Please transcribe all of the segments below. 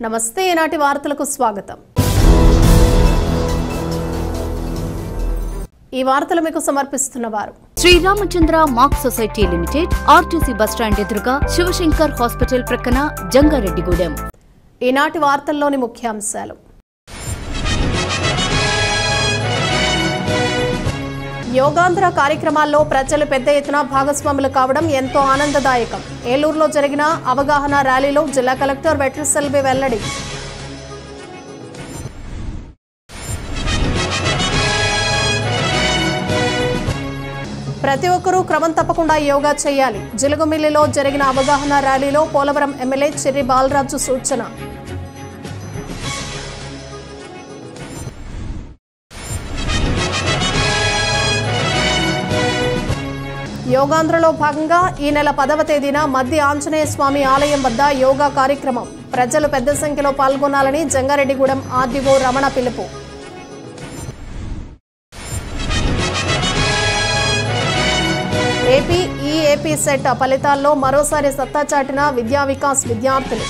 నమస్తే ఈనాటి వార్తలకు స్వాగతం. ఈ వార్తలు మీకు సమర్పిస్తున్నవారు Sriramachandra mark society limited, RTC bus stand ఎదురుగా, శివశంకర్ హాస్పిటల్ ప్రక్కన, జంగారెడ్డిగూడెం. ఈనాటి వార్తల్లోని ముఖ్యాంశాలు: యోగాంధ్ర కార్యక్రమాల్లో ప్రజలు పెద్ద ఎత్తున భాగస్వాములు కావడం ఎంతో ఆనందదాయకం. ఏలూరులో జరిగిన అవగాహన ర్యాలీలో జిల్లా కలెక్టర్ వెట్రిసెల్వి వెల్లడి. ప్రతి ఒక్కరూ క్రమం తప్పకుండా యోగా చేయాలి. జిలుగుమిల్లిలో జరిగిన అవగాహన ర్యాలీలో పోలవరం ఎమ్మెల్యే చెర్రి బాలరాజు సూచన. యోగాంధ్రలో భాగంగా ఈ నెల 10వ తేదీన మద్ది ఆంజనేయ స్వామి ఆలయం వద్ద యోగా కార్యక్రమం. ప్రజలు పెద్ద సంఖ్యలో పాల్గొనాలని జంగారెడ్డిగూడెం ఆర్డీఓ రమణ పిలుపు. ఏపీ సెట్ ఫలితాల్లో మరోసారి సత్తా చాటిన విద్యా వికాస్ విద్యార్థులు.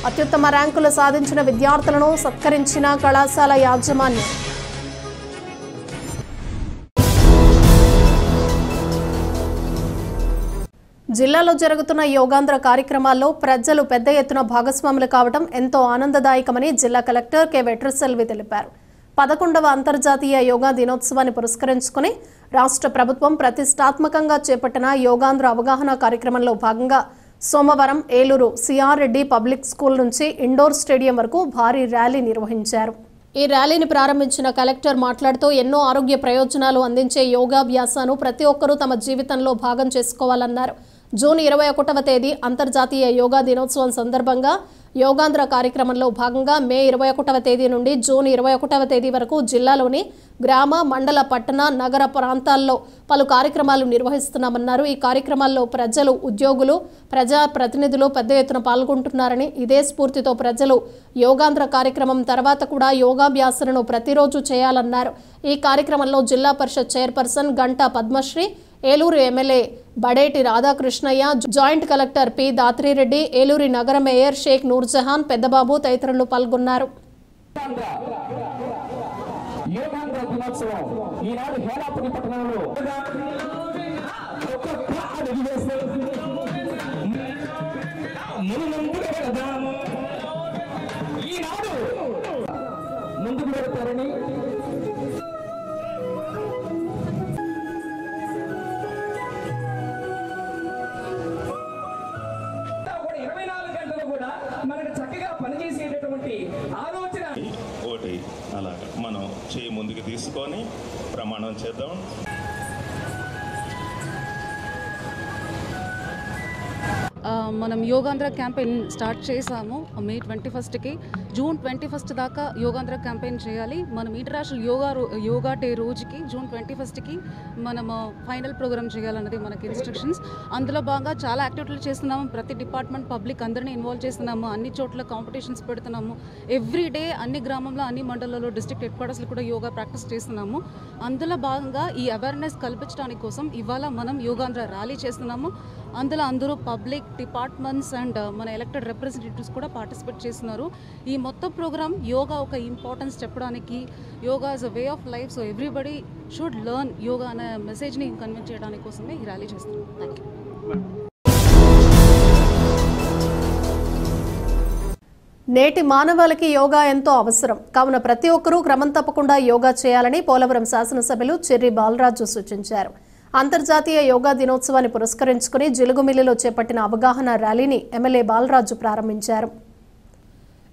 అత్యుత్తమ ర్యాంకులు సాధించిన విద్యార్థులను సత్కరించిన కళాశాల యాజమాన్యం. జిల్లాలో జరుగుతున్న యోగాంధ్ర కార్యక్రమాల్లో ప్రజలు పెద్ద ఎత్తున భాగస్వాములు కావడం ఎంతో ఆనందదాయకమని జిల్లా కలెక్టర్ కె వెట్రిసెల్వి తెలిపారు. 11వ అంతర్జాతీయ యోగా దినోత్సవాన్ని పురస్కరించుకుని రాష్ట్ర ప్రభుత్వం ప్రతిష్టాత్మకంగా చేపట్టిన యోగాంధ్ర అవగాహన కార్యక్రమంలో భాగంగా సోమవారం Eluru CR Reddy public school నుంచి ఇండోర్ స్టేడియం వరకు భారీ ర్యాలీ నిర్వహించారు. ఈ ర్యాలీని ప్రారంభించిన కలెక్టర్ మాట్లాడుతూ ఎన్నో ఆరోగ్య ప్రయోజనాలు అందించే యోగాభ్యాసాన్ని ప్రతి ఒక్కరూ తమ జీవితంలో భాగం చేసుకోవాలన్నారు. జూన్ 21వ తేదీ అంతర్జాతీయ యోగా దినోత్సవం సందర్భంగా యోగాంధ్ర కార్యక్రమంలో భాగంగా మే 21వ తేదీ నుండి జూన్ 21వ తేదీ వరకు జిల్లాలోని గ్రామ, మండల, పట్టణ, నగర ప్రాంతాల్లో పలు కార్యక్రమాలు నిర్వహిస్తున్నామన్నారు. ఈ కార్యక్రమాల్లో ప్రజలు, ఉద్యోగులు, ప్రజా ప్రతినిధులు పెద్ద ఎత్తున పాల్గొంటున్నారని, ఇదే స్ఫూర్తితో ప్రజలు యోగాంధ్ర కార్యక్రమం తర్వాత కూడా యోగాభ్యాసనను ప్రతిరోజు చేయాలన్నారు. ఈ కార్యక్రమంలో Zilla Parishad chairperson Ganta Padmasri, Eluru MLA Badeti Radhakrishnaiah, joint collector P Dhatri Reddy, Eluru నగర మేయర్ షేక్ నూర్జహాన్, పెద్దబాబు తదితరులు పాల్గొన్నారు. మనకు చక్కగా పనిచేసేటటువంటి ఆలోచన ఒకటి అలాగా మనం చేయి ముందుకు తీసుకొని ప్రమాణం చేద్దాం. మనం యోగాంధ్ర క్యాంపెయిన్ స్టార్ట్ చేసాము మే 21కి. జూన్ 21 దాకా యోగాంధ్ర క్యాంపెయిన్ చేయాలి. మనం ఇంటర్నేషనల్ యోగా డే రోజుకి జూన్ 21కి మనము ఫైనల్ ప్రోగ్రామ్ చేయాలన్నది మనకి ఇన్స్ట్రక్షన్స్. అందులో భాగంగా చాలా యాక్టివిటీలు చేస్తున్నాము. ప్రతి డిపార్ట్మెంట్, పబ్లిక్ అందరినీ ఇన్వాల్వ్ చేస్తున్నాము. అన్ని చోట్ల కాంపిటీషన్స్ పెడుతున్నాము. ఎవ్రీ డే అన్ని గ్రామంలో, అన్ని మండలాల్లో, డిస్ట్రిక్ట్ హెడ్ క్వార్టర్స్లో కూడా యోగా ప్రాక్టీస్ చేస్తున్నాము. అందులో భాగంగా ఈ అవేర్నెస్ కల్పించడానికి కోసం ఇవాళ మనం యోగాంధ్ర ర్యాలీ చేస్తున్నాము. అందులో అందరూ పబ్లిక్, డిపార్ట్మెంట్స్ అండ్ మన ఎలక్టెడ్ రిప్రజెంటేటివ్స్ కూడా పార్టిసిపేట్ చేస్తున్నారు. ఈ మొత్తం ప్రోగ్రామ్ యోగా ఒక ఇంపార్టెన్స్ చెప్పడానికి, yoga is a way of life, so everybody should learn yoga అనే మెసేజ్ని కన్వే చేయడానికి కోసమే ఈ ర్యాలీ చేస్తున్నాం. Thank you. నేటి మానవాళికి యోగా ఎంతో అవసరం కావున ప్రతి ఒక్కరూ క్రమం తప్పకుండా యోగా చేయాలని పోలవరం శాసనసభ్యులు చెర్రి బాలరాజు సూచించారు. అంతర్జాతీయ యోగా దినోత్సవాన్ని పురస్కరించుకుని జిలుగుమిల్లిలో చేపట్టిన అవగాహన ర్యాలీని ఎమ్మెల్యే బాలరాజు ప్రారంభించారు.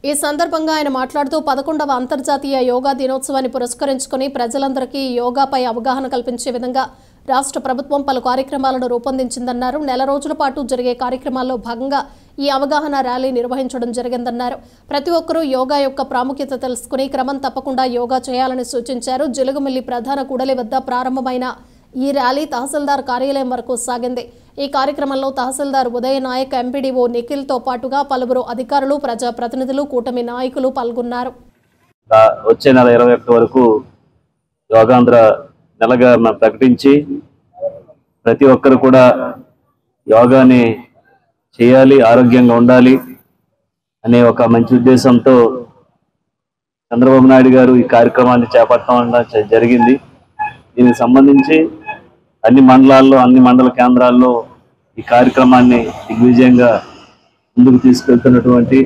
ఈ సందర్భంగా ఆయన మాట్లాడుతూ 11వ అంతర్జాతీయ యోగా దినోత్సవాన్ని పురస్కరించుకుని ప్రజలందరికీ యోగాపై అవగాహన కల్పించే విధంగా రాష్ట్ర ప్రభుత్వం పలు కార్యక్రమాలను రూపొందించిందన్నారు. నెల రోజుల పాటు జరిగే కార్యక్రమాల్లో భాగంగా ఈ అవగాహన ర్యాలీ నిర్వహించడం జరిగిందన్నారు. ప్రతి ఒక్కరూ యోగా యొక్క ప్రాముఖ్యత తెలుసుకుని క్రమం తప్పకుండా యోగా చేయాలని సూచించారు. జిలుగుమిల్లి ప్రధాన కూడలి వద్ద ప్రారంభమైన ఈ ర్యాలీ తహసీల్దార్ కార్యాలయం వరకు సాగింది. ఈ కార్యక్రమంలో తహసీల్దార్ ఉదయ నాయక్, ఎంపీడీఓ నిఖిల్తో పాటుగా పలువురు అధికారులు, ప్రజాప్రతినిధులు, కూటమి నాయకులు పాల్గొన్నారు. వచ్చే నెల 21 వరకు యోగాంధ్ర నెలగా ప్రకటించి ప్రతి ఒక్కరు కూడా యోగాని చేయాలి, ఆరోగ్యంగా ఉండాలి. అనే ఒక మంచి ఉద్దేశంతో చంద్రబాబు నాయుడు గారు ఈ కార్యక్రమాన్ని చేపట్టడం జరిగింది. దీనికి సంబంధించి అన్ని మండలాల్లో, అన్ని మండల కేంద్రాల్లో ఈ కార్యక్రమాన్ని దిగ్విజయంగా ముందుకు తీసుకెళ్తున్నటువంటి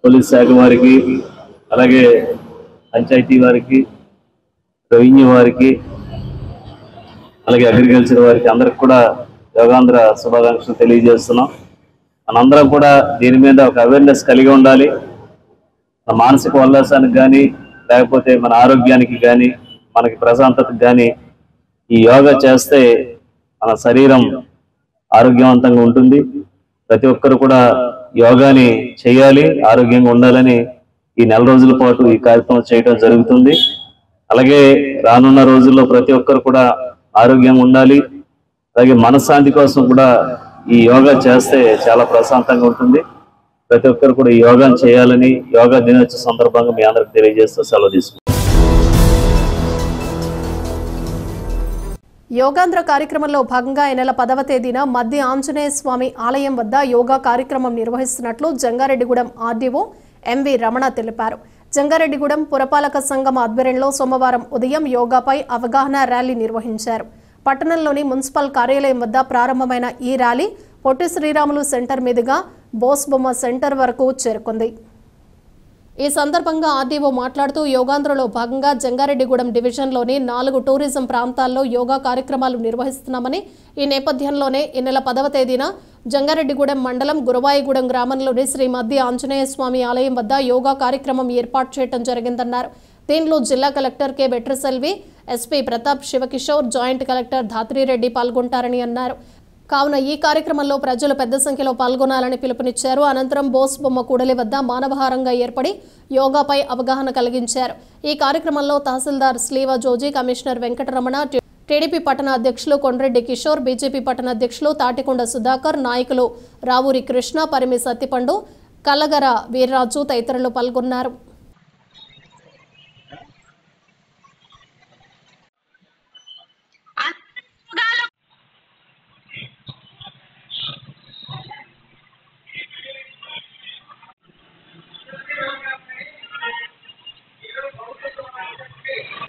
పోలీస్ శాఖ వారికి, అలాగే పంచాయతీ వారికి, రెవెన్యూ వారికి, అలాగే అగ్రికల్చర్ వారికి అందరికి కూడా యోగాంధ్ర శుభాకాంక్షలు తెలియజేస్తున్నాం. మనందరం కూడా దీని మీద ఒక అవేర్నెస్ కలిగి ఉండాలి. మన మానసిక ఉల్లాసానికి కానీ, లేకపోతే మన ఆరోగ్యానికి కానీ, మనకి ప్రశాంతతకు కానీ ఈ యోగా చేస్తే మన శరీరం ఆరోగ్యవంతంగా ఉంటుంది. ప్రతి ఒక్కరు కూడా యోగాని చేయాలి, ఆరోగ్యంగా ఉండాలని ఈ నెల రోజుల పాటు ఈ కార్యక్రమం చేయడం జరుగుతుంది. అలాగే రానున్న రోజుల్లో ప్రతి ఒక్కరు కూడా ఆరోగ్యంగా ఉండాలి. అలాగే మనశ్శాంతి కోసం కూడా ఈ యోగా చేస్తే చాలా ప్రశాంతంగా ఉంటుంది. ప్రతి ఒక్కరు కూడా ఈ యోగాను చేయాలని యోగా దినోత్సవ సందర్భంగా మీ అందరికి తెలియజేస్తూ సెలవు తీసుకుంటాం. యోగాంధ్ర కార్యక్రమంలో భాగంగా ఈ నెల 10వ తేదీన మద్ది ఆంజనేయ స్వామి ఆలయం వద్ద యోగా కార్యక్రమం నిర్వహిస్తున్నట్లు జంగారెడ్డిగూడెం ఆర్డీఓ ఎంవి రమణ తెలిపారు. జంగారెడ్డిగూడెం పురపాలక సంఘం ఆధ్వర్యంలో సోమవారం ఉదయం యోగాపై అవగాహన ర్యాలీ నిర్వహించారు. పట్టణంలోని మున్సిపల్ కార్యాలయం వద్ద ప్రారంభమైన ఈ ర్యాలీ పొట్టి శ్రీరాములు సెంటర్ మీదుగా బోస్ బొమ్మ సెంటర్ వరకు చేరుకుంది. ఈ సందర్భంగా ఆర్డీఓ మాట్లాడుతూ యోగాంధ్రలో భాగంగా జంగారెడ్డిగూడెం డివిజన్లోని 4 టూరిజం ప్రాంతాల్లో యోగా కార్యక్రమాలు నిర్వహిస్తున్నామని, ఈ నేపథ్యంలోనే ఈ నెల 10వ తేదీన జంగారెడ్డిగూడెం మండలం గురవాయిగూడెం గ్రామంలోని శ్రీ మద్ది ఆంజనేయ స్వామి ఆలయం వద్ద యోగా కార్యక్రమం ఏర్పాటు చేయడం జరిగిందన్నారు. దీనిలో జిల్లా collector K Vetriselvi, SP Pratap Shiva Kishore, joint collector Dhatri Reddy పాల్గొంటారని అన్నారు. కావున ఈ కార్యక్రమంలో ప్రజలు పెద్ద సంఖ్యలో పాల్గొనాలని పిలుపునిచ్చారు. అనంతరం బోస్ బొమ్మ కూడలి వద్ద మానవహారంగా ఏర్పడి యోగాపై అవగాహన కలిగించారు. ఈ కార్యక్రమంలో తహసీల్దార్ స్లీవ జోజీ, కమిషనర్ వెంకటరమణ, టీడీపీ పట్టణ అధ్యక్షులు కొండ్రెడ్డి కిషోర్, బీజేపీ పట్టణ అధ్యక్షులు తాటికొండ సుధాకర్, నాయకులు రావూరి కృష్ణ, పరిమి సత్తిపండు, కల్లగర వీర్రాజు తదితరులు పాల్గొన్నారు.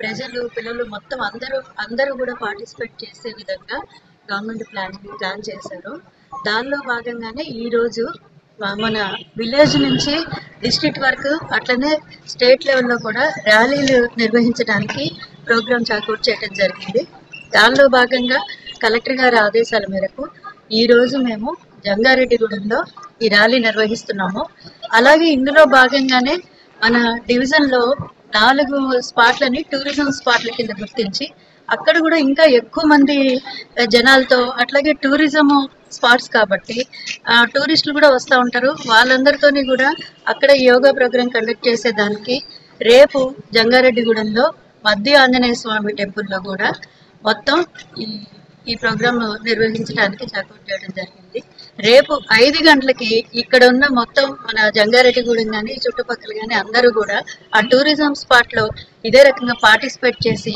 ప్రజలు, పిల్లలు మొత్తం అందరూ కూడా పార్టిసిపేట్ చేసే విధంగా గవర్నమెంట్ ప్లాన్ చేశారు. దానిలో భాగంగానే ఈరోజు మన విలేజ్ నుంచి డిస్ట్రిక్ట్ వరకు, అట్లనే స్టేట్ లెవెల్లో కూడా ర్యాలీలు నిర్వహించడానికి ప్రోగ్రామ్ చాకూట్ చేయడం జరిగింది. దానిలో భాగంగా కలెక్టర్ గారి ఆదేశాల మేరకు ఈరోజు మేము జంగారెడ్డిగూడెంలో ఈ ర్యాలీ నిర్వహిస్తున్నాము. అలాగే ఇందులో భాగంగానే మన డివిజన్లో 4 స్పాట్లని టూరిజం స్పాట్ల కింద గుర్తించి అక్కడ కూడా ఇంకా ఎక్కువ మంది జనాలతో, అట్లాగే టూరిజం స్పాట్స్ కాబట్టి టూరిస్టులు కూడా వస్తూ ఉంటారు. వాళ్ళందరితోని కూడా అక్కడ యోగా ప్రోగ్రాం కండక్ట్ చేసేదానికి రేపు జంగారెడ్డిగూడెంలో మద్ది ఆంజనేయ స్వామి టెంపుల్లో కూడా మొత్తం ఈ ప్రోగ్రామ్ నిర్వహించడానికి చాకూట్ చేయడం జరిగింది. రేపు 5 గంటలకి ఇక్కడ ఉన్న మొత్తం మన జంగారెడ్డిగూడెం కానీ చుట్టుపక్కల కానీ అందరూ కూడా ఆ టూరిజం స్పాట్లో ఇదే రకంగా పార్టిసిపేట్ చేసి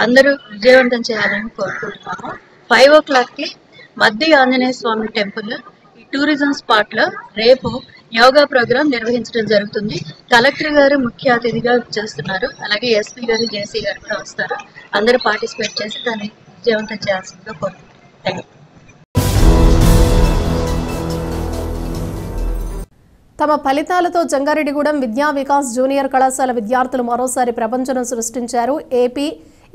అందరూ విజయవంతం చేయాలని కోరుకుంటున్నాము. 5 o'clockకి మద్ది ఆంజనేయ స్వామి టెంపుల్ ఈ టూరిజం స్పాట్లో రేపు యోగా ప్రోగ్రాం నిర్వహించడం జరుగుతుంది. కలెక్టర్ గారు ముఖ్య అతిథిగా చేస్తున్నారు. అలాగే ఎస్పీ గారు, జేసీ గారు కూడా వస్తారు. అందరూ పార్టిసిపేట్ చేసి దాన్ని విజయవంతం చేయాల్సిందిగా కోరుకుంటున్నాను. తమ ఫలితాలతో జంగారెడ్డిగూడెం విద్యా వికాస్ జూనియర్ కళాశాల విద్యార్థులు మరోసారి ప్రపంచం సృష్టించారు.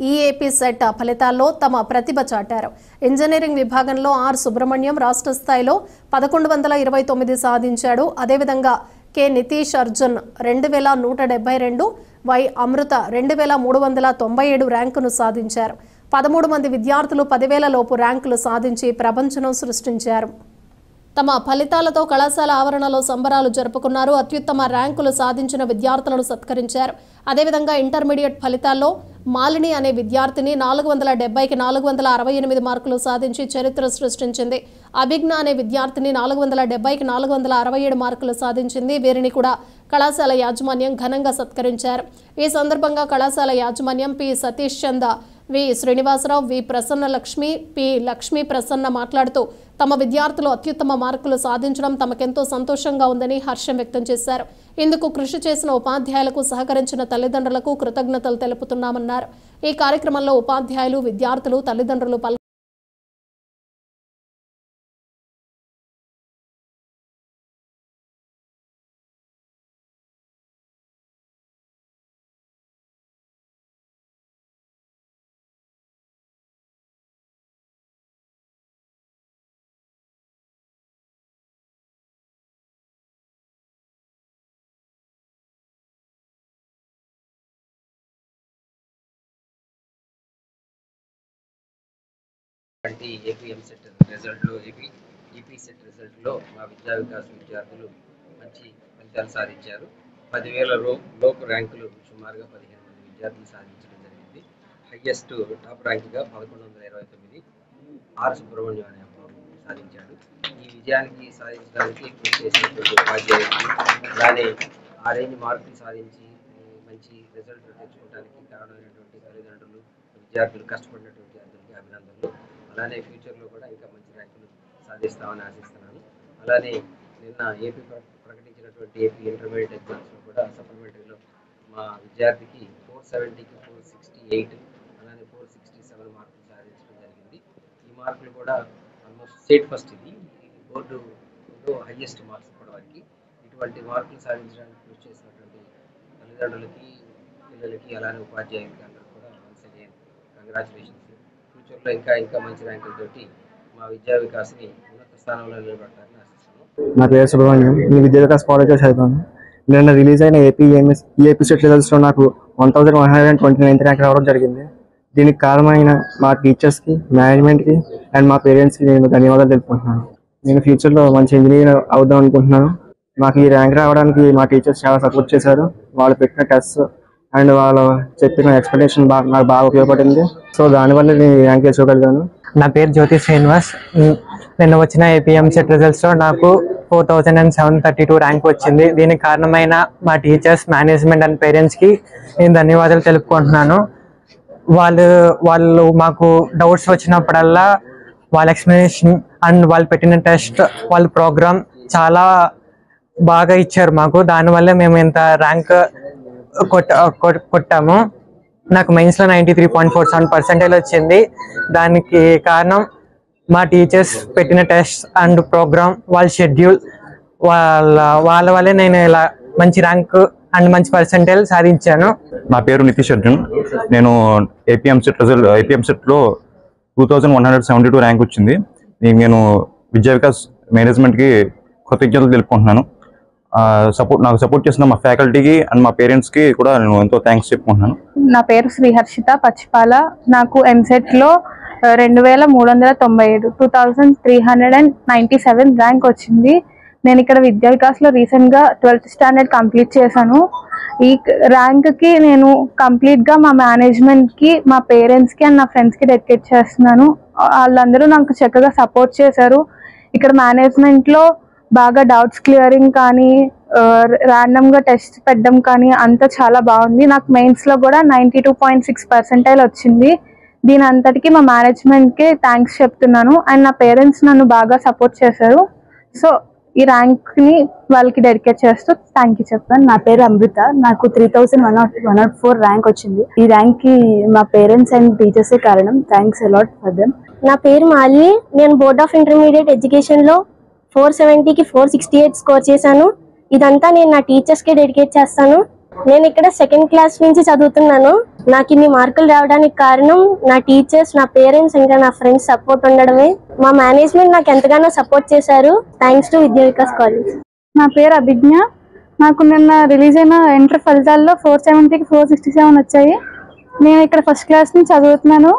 ఈఏపీ సెట్ ఫలితాల్లో తమ ప్రతిభ చాటారు. ఇంజనీరింగ్ విభాగంలో ఆర్ సుబ్రహ్మణ్యం రాష్ట్ర స్థాయిలో 1129 సాధించాడు. అదేవిధంగా కె నితీష్ అర్జున్ 2172, వై అమృత 2397 ర్యాంకును సాధించారు. 13 మంది విద్యార్థులు 10,000 లోపు ర్యాంకులు సాధించి ప్రపంచం సృష్టించారు. తమ ఫలితాలతో కళాశాల ఆవరణలో సంబరాలు జరుపుకున్నారు. అత్యుత్తమ ర్యాంకులు సాధించిన విద్యార్థులను సత్కరించారు. అదేవిధంగా ఇంటర్మీడియట్ ఫలితాల్లో మాలిని అనే విద్యార్థిని 470కి 468 మార్కులు సాధించి చరిత్ర సృష్టించింది. అభిజ్ఞ అనే విద్యార్థిని 470కి 467 మార్కులు సాధించింది. వీరిని కూడా కళాశాల యాజమాన్యం ఘనంగా సత్కరించారు. ఈ సందర్భంగా కళాశాల యాజమాన్యం పి సతీష్ చంద వి శ్రీనివాసరావు, వి ప్రసన్న లక్ష్మి, పి లక్ష్మీ ప్రసన్న మాట్లాడుతూ తమ విద్యార్థులు అత్యుత్తమ మార్కులు సాధించడం తమకెంతో సంతోషంగా ఉందని హర్షం వ్యక్తం చేశారు. ఇందుకు కృషి చేసిన ఉపాధ్యాయులకు, సహకరించిన తల్లిదండ్రులకు కృతజ్ఞతలు తెలుపుతున్నామన్నారు. ఈ కార్యక్రమంలో ఉపాధ్యాయులు, విద్యార్థులు, తల్లిదండ్రులు ఏపీ ఎంసెట్ రిజల్ట్లో ఈపీ సెట్ రిజల్ట్లో మా విద్యా వికాస్ విద్యార్థులు మంచి ఫలితాలు సాధించారు. 10,000 లోపు ర్యాంకులు సుమారుగా 15 మంది విద్యార్థులు సాధించడం జరిగింది. హైయెస్ట్ టాప్ ర్యాంక్గా 1129 ఆర్ సుబ్రహ్మణ్యం అనే అబ్బాయి సాధించాడు. ఈ విజయానికి సాధించడానికి కృషి చేసినటువంటి ఉపాధ్యాయులు, అలానే ఆ రేంజ్ మార్కులు సాధించి మంచి రిజల్ట్ తెచ్చుకోవడానికి కారణమైనటువంటి తల్లిదండ్రులు, విద్యార్థులు, కష్టపడినటువంటి విద్యార్థులకి అభినందనలు. అలానే ఫ్యూచర్లో కూడా ఇంకా మంచి ర్యాంకులు సాధిస్తామని ఆశిస్తున్నాను. అలానే నిన్న ఏపీ ప్రకటించినటువంటి ఏపీ ఇంటర్మీడియట్ ఎగ్జామ్స్లో కూడా సప్లిమెంటరీలో మా విద్యార్థికి 470కి 468, అలానే 467 మార్కులు సాధించడం జరిగింది. ఈ మార్కులు కూడా ఆల్మోస్ట్ స్టేట్ ఫస్ట్. ఇది బోర్డులో హైయెస్ట్ మార్క్స్ ఇప్పటివరకు. ఇటువంటి మార్కులు సాధించడానికి కృషి చేసినటువంటి తల్లిదండ్రులకి, పిల్లలకి, అలానే ఉపాధ్యాయులకి అందరూ కూడా వన్స్ అగైన్ కంగ్రాచులేషన్స్. ఫ్యూచర్లో ఇంకా మంచి ర్యాంకులతోటి మా విద్యా వికాస్ని ఉన్నత స్థానంలో నిలబెట్టాలని ఆశిస్తున్నాను. నా పేరు సుబ్రహ్మణ్యం. నేను విద్యా వికాస్ కాలేజ్లో చదువుతాను. నిన్న రిలీజ్ అయిన ఏపీ సెట్ రిజల్ట్స్లో నాకు 1129 ర్యాంక్ రావడం జరిగింది. దీనికి కారణమైన మా టీచర్స్కి, మేనేజ్మెంట్కి అండ్ మా పేరెంట్స్కి నేను ధన్యవాదాలు తెలుపుకుంటున్నాను. నేను ఫ్యూచర్లో మంచి ఇంజనీర్ అవుదాం అనుకుంటున్నాను. మాకు ఈ ర్యాంక్ రావడానికి మా టీచర్స్ చాలా సపోర్ట్ చేశారు. వాళ్ళు పెట్టిన టెస్ట్ అండ్ వాళ్ళు చెప్పిన ఎక్స్ప్లెనేషన్ నాకు బాగా ఉపయోగపడింది. సో దానివల్ల నేను ర్యాంక్ తెచ్చుకోగలిగాను. నా పేరు జ్యోతి శ్రీనివాస్. నిన్న వచ్చిన ఏపీఎం సెట్ రిజల్ట్స్లో నాకు 4732 ర్యాంక్ వచ్చింది. దీనికి కారణమైన మా టీచర్స్, మేనేజ్మెంట్ అండ్ పేరెంట్స్కి నేను ధన్యవాదాలు తెలుపుకుంటున్నాను. వాళ్ళు మాకు డౌట్స్ వచ్చినప్పుడల్లా వాళ్ళ ఎక్స్ప్లెనేషన్ అండ్ వాళ్ళు పెట్టిన టెస్ట్, వాళ్ళ ప్రోగ్రామ్ చాలా బాగా ఇచ్చారు మాకు. దానివల్ల మేము ఇంత ర్యాంక్ కొట్టాము. నాకు మెయిన్స్లో 93.47% వచ్చింది. దానికి కారణం మా టీచర్స్ పెట్టిన టెస్ట్ అండ్ ప్రోగ్రామ్, వాళ్ళ షెడ్యూల్, వాళ్ళ వల్లే నేను ఇలా మంచి ర్యాంక్ అండ్ మంచి పర్సెంటేజ్ సాధించాను. నా పేరు నితీష్ అర్జున్. నేను ఏపీఎం సెట్లో 2172 ర్యాంక్ వచ్చింది. నేను విద్యా వికాస్ మేనేజ్మెంట్కి కృతజ్ఞతలు తెలుపుకుంటున్నాను. నాకు సపోర్ట్ చేసిన మా ఫ్యాకల్టీకి అండ్ మా పేరెంట్స్కి కూడా నేను ఎంతో థ్యాంక్స్ చెప్పుకుంటున్నాను. నా పేరు శ్రీహర్షిత పచ్చిపాల. నాకు ఎంసెట్లో 2397 2397 ర్యాంక్ వచ్చింది. నేను ఇక్కడ విద్యా వికాస్లో రీసెంట్గా 12th స్టాండర్డ్ కంప్లీట్ చేశాను. ఈ ర్యాంక్కి నేను కంప్లీట్గా మా మేనేజ్మెంట్కి, మా పేరెంట్స్కి అండ్ నా ఫ్రెండ్స్కి డెడికేట్ చేస్తున్నాను. వాళ్ళందరూ నాకు చక్కగా సపోర్ట్ చేశారు. ఇక్కడ మేనేజ్మెంట్లో బాగా డౌట్స్ క్లియరింగ్ కానీ, ర్యాండమ్గా టెస్ట్ పెట్టడం కానీ అంతా చాలా బాగుంది. నాకు మెయిన్స్లో కూడా 92.6% వచ్చింది. దీని అంతటికి మా మేనేజ్మెంట్కి థ్యాంక్స్ చెప్తున్నాను. అండ్ నా పేరెంట్స్ నన్ను బాగా సపోర్ట్ చేశారు. సో ఈ ర్యాంక్ని వాళ్ళకి డెడికేట్ చేస్తూ థ్యాంక్ యూ చెప్తాను. నా పేరు అమృత. నాకు 3104 ర్యాంక్ వచ్చింది. ఈ ర్యాంక్కి మా పేరెంట్స్ అండ్ టీచర్సే కారణం. Thanks a lot for them. నా పేరు మాలిని. నేను బోర్డ్ ఆఫ్ ఇంటర్మీడియట్ ఎడ్యుకేషన్లో 470కి 468 స్కోర్ చేశాను. ఇదంతా నేను నా టీచర్స్కి డెడికేట్ చేస్తాను. నేను ఇక్కడ 2nd క్లాస్ నుంచి చదువుతున్నాను. నాకు ఇన్ని మార్కులు రావడానికి కారణం నా టీచర్స్, నా పేరెంట్స్, ఇంకా నా ఫ్రెండ్స్ సపోర్ట్ ఉండడమే. మా మేనేజ్మెంట్ నాకు ఎంతగానో సపోర్ట్ చేశారు. థ్యాంక్స్ టు విద్యా వికాస్ కాలేజ్. నా పేరు అభిజ్ఞ. నాకు నిన్న రిలీజ్ అయిన ఇంటర్ ఫలితాల్లో 470కి 467 వచ్చాయి. నేను ఇక్కడ 1st క్లాస్ నుంచి చదువుతున్నాను.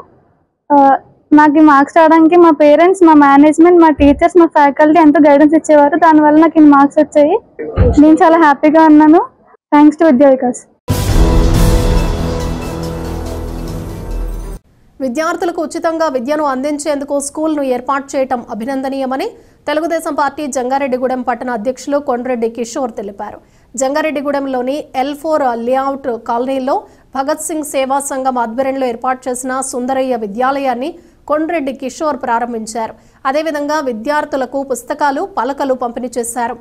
నాకు ఈ మార్క్స్ రావడానికి మా పేరెంట్స్, మా మేనేజ్మెంట్, మా టీచర్స్, మా ఫ్యాకల్టీ ఎంతో గైడెన్స్ ఇచ్చేవారు. దానివల్ల నాకు ఈ మార్క్స్ వచ్చాయి. నేను చాలా హ్యాపీగా ఉన్నాను. థ్యాంక్స్ టు విద్యా వికాస్. విద్యార్థులకు ఉచితంగా విద్యను అందించేందుకు స్కూల్ను ఏర్పాటు చేయడం అభినందనీయమని తెలుగుదేశం పార్టీ జంగారెడ్డిగూడెం పట్టణ అధ్యక్షులు కొండ్రెడ్డి కిషోర్ తెలిపారు. జంగారెడ్డిగూడెంలోని L4 లేఅవుట్ కాలనీలో భగత్ సింగ్ సేవా సంఘం ఆధ్వర్యంలో ఏర్పాటు చేసిన సుందరయ్య విద్యాలయాన్ని కొండ్రెడ్డి కిషోర్ ప్రారంభించారు. అదేవిధంగా విద్యార్థులకు పుస్తకాలు, పలకలు పంపిణీ చేశారు.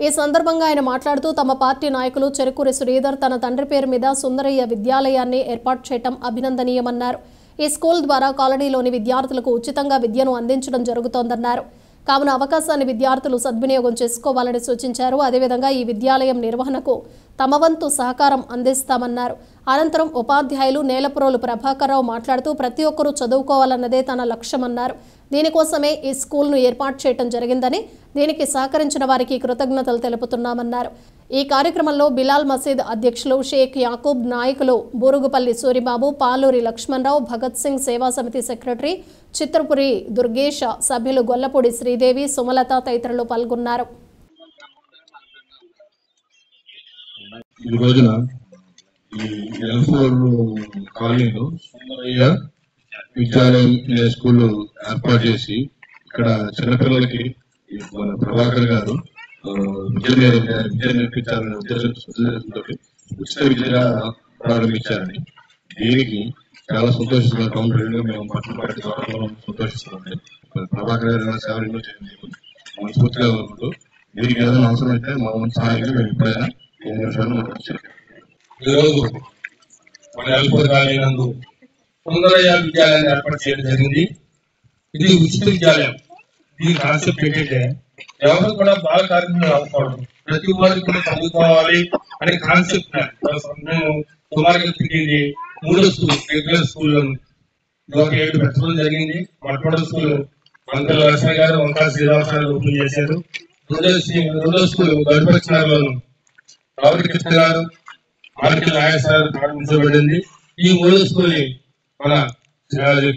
ఈ సందర్భంగా ఆయన మాట్లాడుతూ తమ పార్టీ నాయకులు చెరుకూరి శ్రీధర్ తన తండ్రి పేరు మీద సుందరయ్య విద్యాలయాన్ని ఏర్పాటు చేయడం అభినందనీయమన్నారు. ఈ స్కూల్ ద్వారా కాలనీలోని విద్యార్థులకు ఉచితంగా విద్యను అందించడం జరుగుతోందన్నారు. కావున అవకాశాన్ని విద్యార్థులు సద్వినియోగం చేసుకోవాలని సూచించారు. అదేవిధంగా ఈ విద్యాలయం నిర్వహణకు తమ వంతు సహకారం అందిస్తామన్నారు. అనంతరం ఉపాధ్యాయులు నేలపురోలు ప్రభాకర్రావు మాట్లాడుతూ ప్రతి ఒక్కరూ చదువుకోవాలన్నదే తన లక్ష్యమన్నారు. దీనికోసమే ఈ స్కూల్ను ఏర్పాటు చేయడం జరిగిందని, దీనికి సహకరించిన వారికి కృతజ్ఞతలు తెలుపుతున్నామన్నారు. ఈ కార్యక్రమంలో బిలాల్ మసీద్ అధ్యక్షులు షేక్ యాకూబ్, నాయకులు బూరుగుపల్లి సూరిబాబు, పాలూరి లక్ష్మణరావు, భగత్ సింగ్ సేవా సమితి సెక్రటరీ చిత్రపురి దుర్గేష్, సభ్యులు గొల్లపూడి శ్రీదేవి, సుమలత తదితరులు పాల్గొన్నారు. ఈ రోజున ఈ L4 కాలనీలో సుందరయ్య విద్యాలయం స్కూల్ ఏర్పాటు చేసి ఇక్కడ చిన్నపిల్లలకి మన ప్రభాకర్ గారు విద్య నేర్పించాలనే ఉద్దేశంతో ఉచిత విద్యగా ప్రారంభించారని, దీనికి చాలా సంతోషిస్తున్నాం. కౌంటర్ మేము పట్టణ పార్టీ సంతోషిస్తున్నాం. ప్రభాకర్ గారు సేవలు ఎన్నో చేయండి మనస్ఫూర్తిగా కోరుకుంటూ, దీనికి ఏదైనా అవసరం అయితే మా వంతు సహాయంగా మేము ఎప్పుడైనా ఈరోజు మన L4 కాలనీ నందు సుందరయ్య విద్యాలయాన్ని ఏర్పాటు చేయడం జరిగింది. ఇది ఉచిత విద్యాలయం. దీని కాన్సెప్ట్ ఏంటంటే ఎవరు కూడా బాల కార్మికులు అవ్వకూడదు, ప్రతి వారికి కూడా చదువుకోవాలి అనే కాన్సెప్ట్. మేము సుమారుగా తిరిగింది 3 స్కూల్, రెగ్యులర్ స్కూల్ 7 పెట్టడం జరిగింది. మొట్టమొదటి స్కూల్ వంకల లక్ష్మణ్ గారు, వంకాల శ్రీనివాస గారు ఓపెన్ చేశారు. రెండో స్కూల్ గడిపచ్చినారులోను రావుడి కృష్ణ గారు, మార్కెల్ నాయక్ సార్ ప్రారంభించబడింది. ఈ 3 స్కూల్ మన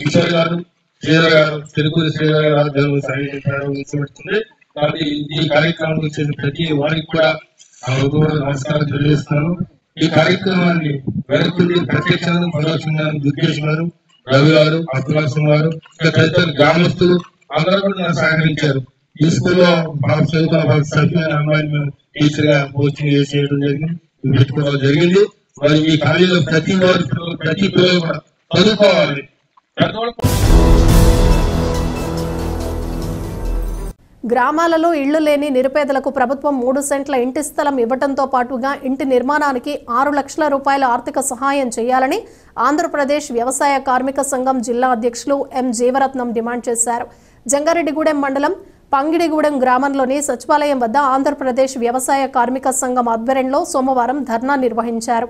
కిషోర్ గారు, శ్రీధర్ గారు, చెరుకూరి శ్రీధర్ గారు ఆధ్వర్యంలో ప్రారంభించబడుతుంది. కాబట్టి ఈ కార్యక్రమం వచ్చేసి ప్రతి వారికి కూడా నమస్కారం తెలియజేస్తున్నాను. ఈ కార్యక్రమాన్ని వెనకుండి ప్రత్యక్షంగా పరోక్షంగా దుర్గేష్ గారు, రవి గారు, అబ్దుల్ గారు, తదితర గ్రామస్తులు అందరూ కూడా నాకు సహకరించారు. ఈ స్కూల్లో చదువుకున్న సభ్యులైన అమ్మాయిని టీచర్ గా కోచింగ్ చేయడం పెట్టుకోవడం జరిగింది. మరి ఈ కాలేజీలో ప్రతి పిల్లలు కూడా చదువుకోవాలి. గ్రామాలలో ఇళ్లు లేని నిరుపేదలకు ప్రభుత్వం 3 సెంట్ల ఇంటి స్థలం ఇవ్వడంతో పాటుగా ఇంటి నిర్మాణానికి 6 లక్షల రూపాయల ఆర్థిక సహాయం చేయాలని ఆంధ్రప్రదేశ్ వ్యవసాయ కార్మిక సంఘం జిల్లా అధ్యక్షులు ఎం జీవరత్నం డిమాండ్ చేశారు. జంగారెడ్డిగూడెం మండలం పంగిడిగూడెం గ్రామంలోని సచివాలయం వద్ద ఆంధ్రప్రదేశ్ వ్యవసాయ కార్మిక సంఘం ఆధ్వర్యంలో సోమవారం ధర్నా నిర్వహించారు.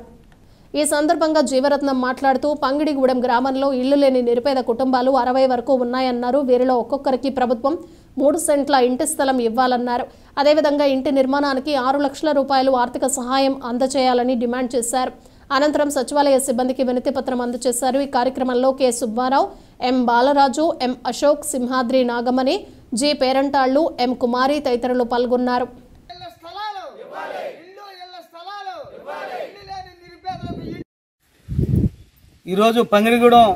ఈ సందర్భంగా జీవరత్నం మాట్లాడుతూ పంగిడిగూడెం గ్రామంలో ఇళ్లు లేని నిరుపేద కుటుంబాలు 60 వరకు ఉన్నాయన్నారు. వీరిలో ఒక్కొక్కరికి ప్రభుత్వం 3 సెంట్ల ఇంటి స్థలం ఇవ్వాలన్నారు. అదేవిధంగా ఇంటి నిర్మాణానికి 6 లక్షల రూపాయలు ఆర్థిక సహాయం అందజేయాలని డిమాండ్ చేశారు. అనంతరం సచివాలయ సిబ్బందికి వినతి పత్రం అందజేశారు. ఈ కార్యక్రమంలో కె సుబ్బారావు, ఎం బాలరాజు, ఎం అశోక్, సింహాద్రి నాగమణి, జి పేరంటాళ్లు, ఎం కుమారి తదితరులు పాల్గొన్నారు. ఈరోజు పంగిడిగూడెం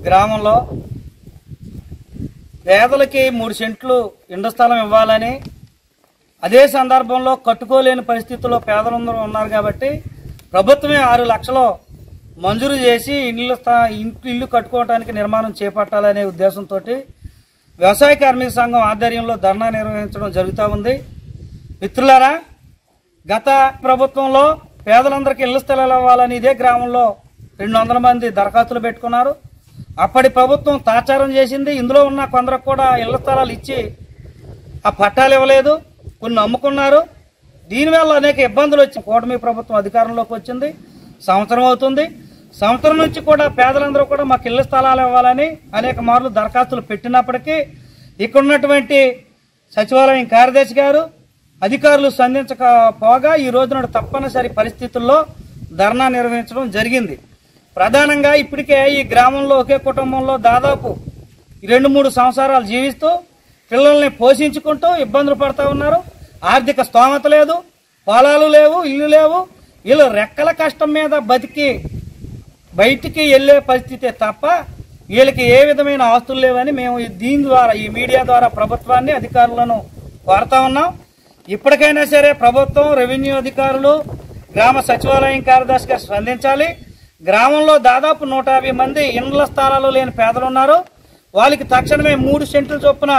గ్రామంలో పేదలకి 3 సెంట్లు ఇండ్ల స్థలం ఇవ్వాలని, అదే సందర్భంలో కట్టుకోలేని పరిస్థితుల్లో పేదలందరూ ఉన్నారు కాబట్టి ప్రభుత్వమే 6 లక్షలు మంజూరు చేసి ఇల్లు కట్టుకోవడానికి నిర్మాణం చేపట్టాలనే ఉద్దేశంతో వ్యవసాయ కార్మిక సంఘం ఆధ్వర్యంలో ధర్నా నిర్వహించడం జరుగుతూ ఉంది. మిత్రులారా, గత ప్రభుత్వంలో పేదలందరికీ ఇళ్ల స్థలాలు ఇవ్వాలని ఇదే గ్రామంలో 200 మంది దరఖాస్తులు పెట్టుకున్నారు. అప్పటి ప్రభుత్వం తాచారం చేసింది. ఇందులో ఉన్న కొందరికి కూడా ఇళ్ల స్థలాలు ఇచ్చి ఆ పట్టాలు ఇవ్వలేదు, కొన్ని అమ్ముకున్నారు. దీనివల్ల అనేక ఇబ్బందులు వచ్చి కూటమి ప్రభుత్వం అధికారంలోకి వచ్చింది. సంవత్సరం అవుతుంది. సంవత్సరం నుంచి కూడా పేదలందరూ కూడా మాకు ఇళ్ల స్థలాలు ఇవ్వాలని అనేక మార్లు దరఖాస్తులు పెట్టినప్పటికీ ఇక్కడ ఉన్నటువంటి సచివాలయం కార్యదర్శి గారు, అధికారులు స్పందించకపోగా ఈ రోజున తప్పనిసరి పరిస్థితుల్లో ధర్నా నిర్వహించడం జరిగింది. ప్రధానంగా ఇప్పటికే ఈ గ్రామంలో ఒకే కుటుంబంలో దాదాపు 2-3 సంవత్సరాలు జీవిస్తూ పిల్లల్ని పోషించుకుంటూ ఇబ్బందులు పడుతూ ఉన్నారు. ఆర్థిక స్తోమత లేదు, పొలాలు లేవు, ఇల్లు లేవు. వీళ్ళు రెక్కల కష్టం మీద బతికి బయటికి వెళ్లే పరిస్థితే తప్ప వీళ్ళకి ఏ విధమైన ఆస్తులు లేవని మేము దీని ద్వారా, ఈ మీడియా ద్వారా ప్రభుత్వాన్ని, అధికారులను కోరుతా ఉన్నాం. ఇప్పటికైనా సరే ప్రభుత్వం, రెవెన్యూ అధికారులు, గ్రామ సచివాలయం కార్యదర్శిగా స్పందించాలి. గ్రామంలో దాదాపు 150 మంది ఇండ్ల స్థలాలు లేని పేదలు ఉన్నారు. వాళ్ళకి తక్షణమే 3 సెంట్లు చొప్పున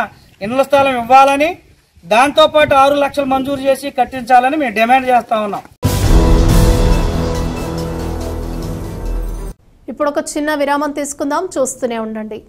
ఇండ్ల స్థలం ఇవ్వాలని, దాంతోపాటు 6 లక్షలు మంజూరు చేసి కట్టించాలని మేము డిమాండ్ చేస్తా ఉన్నాం. ఇప్పుడు ఒక చిన్న విరామం తీసుకుందాం, చూస్తూనే ఉండండి.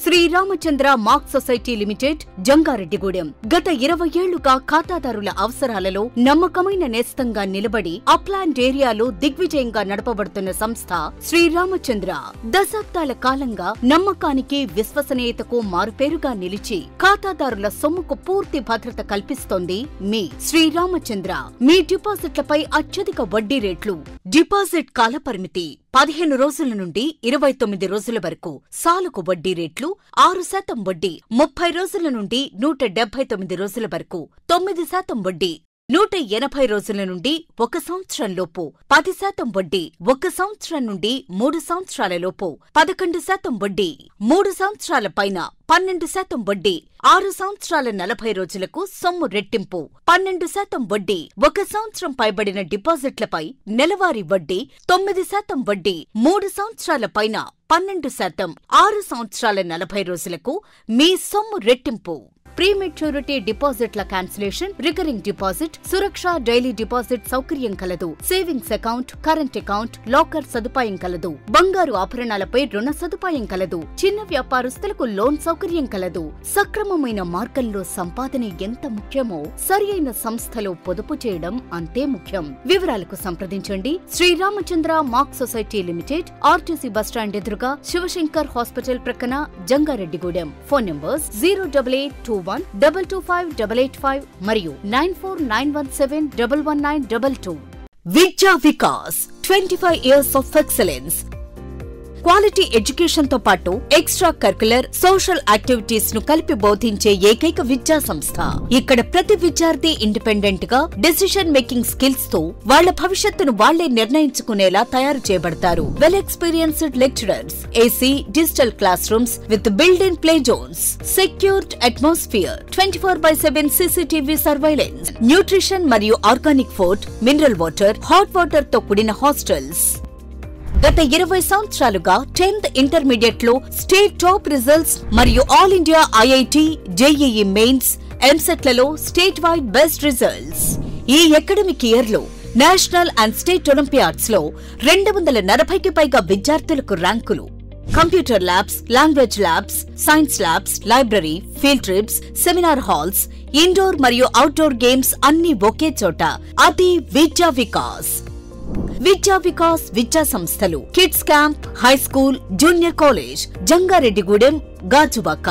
Sriramachandra mark society limited, Jangareddygudem. గత 20 ఏళ్లుగా ఖాతాదారుల అవసరాలలో నమ్మకమైన నేస్తంగా నిలబడి అప్లాండ్ ఏరియాలో దిగ్విజయంగా నడపబడుతున్న సంస్థ శ్రీరామచంద్ర. దశాబ్దాల కాలంగా నమ్మకానికి, విశ్వసనీయతకు మారుపేరుగా నిలిచి ఖాతాదారుల సొమ్ముకు పూర్తి భద్రత కల్పిస్తోంది మీ శ్రీరామచంద్ర. మీ డిపాజిట్లపై అత్యధిక వడ్డీ రేట్లు, డిపాజిట్ కాలపరిమితి 15 రోజుల నుండి 29 రోజుల వరకు, సాలుకు వడ్డీ రేట్లు 6% వడ్డీ, 30 రోజుల నుండి 179 రోజుల వరకు 9% వడ్డీ, 180 రోజుల నుండి 1 సంవత్సరం లోపు 10% వడ్డీ, 1 సంవత్సరం నుండి 3 సంవత్సరాల లోపు 11% వడ్డీ, 3 సంవత్సరాల పైన 12% వడ్డీ, 6 సంవత్సరాల 40 రోజులకు సొమ్ము రెట్టింపు 12% వడ్డీ, 1 సంవత్సరం పైబడిన డిపాజిట్లపై నెలవారీ వడ్డీ 9% వడ్డీ, 3 సంవత్సరాల పైన 12%, 6 సంవత్సరాల 40 రోజులకు మీ సొమ్ము రెట్టింపు. ప్రీమెచ్యూరిటీ డిపాజిట్ల క్యాన్సిలేషన్, రికరింగ్ డిపాజిట్, సురక్ష డైలీ డిపాజిట్ సౌకర్యం కలదు. Savings account, current account, locker సదుపాయం కలదు. బంగారు ఆభరణాలపై రుణ సదుపాయం కలదు. చిన్న వ్యాపారస్తులకు లోన్ సౌకర్యం కలదు. సక్రమమైన మార్గంలో సంపాదన ఎంత ముఖ్యమో సరియైన సంస్థలో పొదుపు చేయడం అంతే ముఖ్యం. వివరాలకు సంప్రదించండి. Sriramachandra mark society limited, RTC bus stand ఎదురుగా, శివశంకర్ హాస్పిటల్ ప్రక్కన, జంగారెడ్డిగూడెం. ఫోన్ నంబర్స్ 08821225885 మరియు 9491711922. విద్యా Vikas 25 years of excellence. Quality education తో పాటు ఎక్స్ట్రా కరిక్యులర్, సోషల్ యాక్టివిటీస్ ను కలిపి బోధించే ఏకైక విద్యా సంస్థ. ఇక్కడ ప్రతి విద్యార్థి ఇండిపెండెంట్ గా డెసిషన్ మేకింగ్ స్కిల్స్ తో వాళ్ల భవిష్యత్తును వాళ్లే నిర్ణయించుకునేలా తయారు చేయబడతారు. Well experienced lecturers, AC digital class rooms with built in play zones, secured atmosphere, 24/7 CCTV surveillance, nutrition మరియు organic food, mineral water, hot water తో కూడిన హాస్టల్స్. గత 20 సంవత్సరాలుగా 10th ఇంటర్మీడియట్ లో స్టేట్ టాప్ రిజల్ట్స్ మరియు all India IIT, JEE mains, EAMCET లలో state wide best results. ఈ academic year లో నేషనల్ అండ్ స్టేట్ ఒలింపియాడ్స్ లో 240కి పైగా విద్యార్థులకు ర్యాంకులు. Computer labs, language labs, science labs, library, field trips, seminar halls, indoor మరియు అవుట్డోర్ గేమ్స్ అన్ని ఒకే చోట. అది విద్యా వికాస్. విద్యా వికాస్ విద్యా సంస్థలు, kids camp, high school, junior college, Jangareddygudem, Gajuwaka.